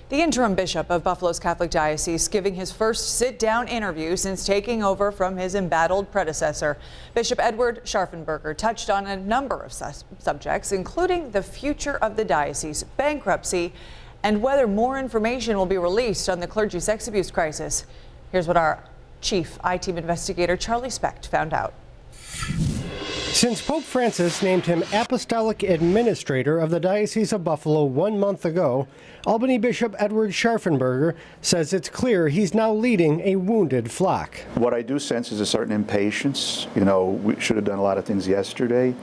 The interim bishop of Buffalo's Catholic Diocese giving his first sit-down interview since taking over from his embattled predecessor. Bishop Edward Scharfenberger touched on a number of subjects, including the future of the diocese, bankruptcy, and whether more information will be released on the clergy sex abuse crisis. Here's what our chief I-Team investigator Charlie Specht found out. Since Pope Francis named him apostolic administrator of the Diocese of Buffalo 1 month ago, Albany Bishop Edward Scharfenberger says it's clear he's now leading a wounded flock. What I do sense is a certain impatience. You know, we should have done a lot of things yesterday,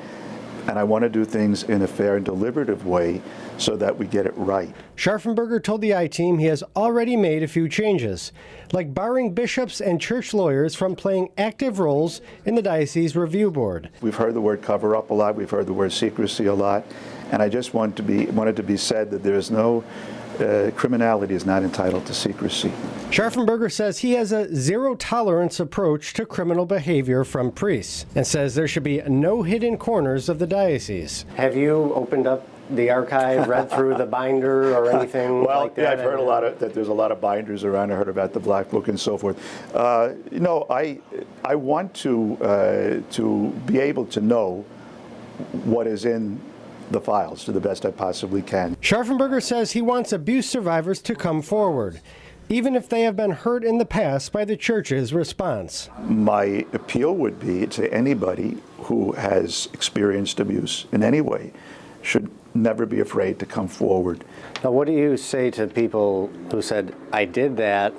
and I want to do things in a fair and deliberative way so that we get it right. Scharfenberger told the I-Team he has already made a few changes, like barring bishops and church lawyers from playing active roles in the Diocese Review Board. We've heard the word cover up a lot, we've heard the word secrecy a lot, and I just wanted to be said that there is no criminality is not entitled to secrecy. Scharfenberger says he has a zero-tolerance approach to criminal behavior from priests and says there should be no hidden corners of the diocese. Have you opened up the archive, read through the binder or anything like that? Yeah, I've heard that there's a lot of binders around. I heard about the Black Book and so forth. You know, I want to be able to know what is in the files to the best I possibly can. Scharfenberger says he wants abuse survivors to come forward, even if they have been hurt in the past by the church's response. My appeal would be to anybody who has experienced abuse in any way should never be afraid to come forward. Now, what do you say to people who said, I did that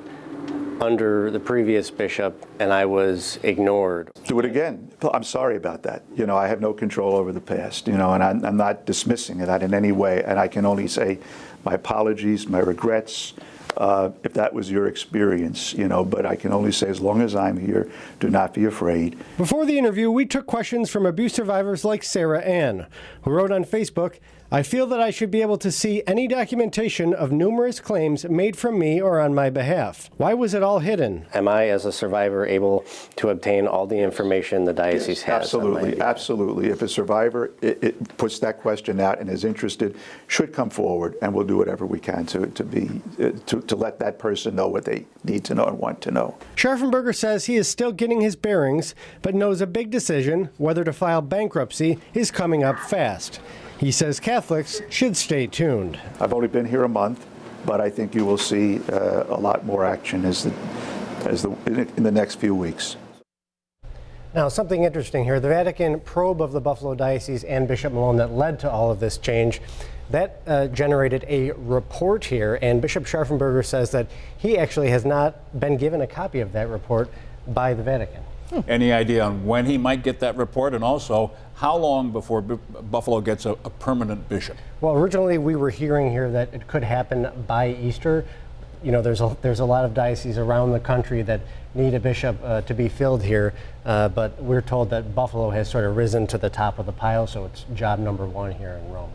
under the previous bishop and I was ignored? Do it again. I'm sorry about that. You know, I have no control over the past, you know, and I'm not dismissing it in any way, and I can only say my apologies, my regrets, if that was your experience, you know, but I can only say as long as I'm here, do not be afraid. Before the interview, we took questions from abuse survivors like Sarah Ann, who wrote on Facebook, I feel that I should be able to see any documentation of numerous claims made from me or on my behalf. Why was it all hidden? Am I, as a survivor, able to obtain all the information the diocese has? Absolutely, absolutely. If a survivor it puts that question out and is interested, should come forward, and we'll do whatever we can to let that person know what they need to know and want to know. Scharfenberger says he is still getting his bearings, but knows a big decision, whether to file bankruptcy, is coming up fast. He says Catholics should stay tuned. I've only been here a month, but I think you will see a lot more action in the next few weeks. Now, something interesting here. The Vatican probe of the Buffalo Diocese and Bishop Malone that led to all of this change, that generated a report here, and Bishop Scharfenberger says that he actually has not been given a copy of that report by the Vatican. Any idea on when he might get that report, and also how long before Buffalo gets a permanent bishop? Well, originally we were hearing here that it could happen by Easter. You know, there's a lot of dioceses around the country that need a bishop to be filled here, but we're told that Buffalo has sort of risen to the top of the pile, so it's job number one here in Rome.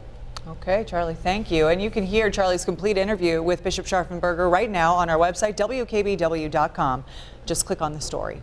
Okay, Charlie, thank you. And you can hear Charlie's complete interview with Bishop Scharfenberger right now on our website, wkbw.com. Just click on the story.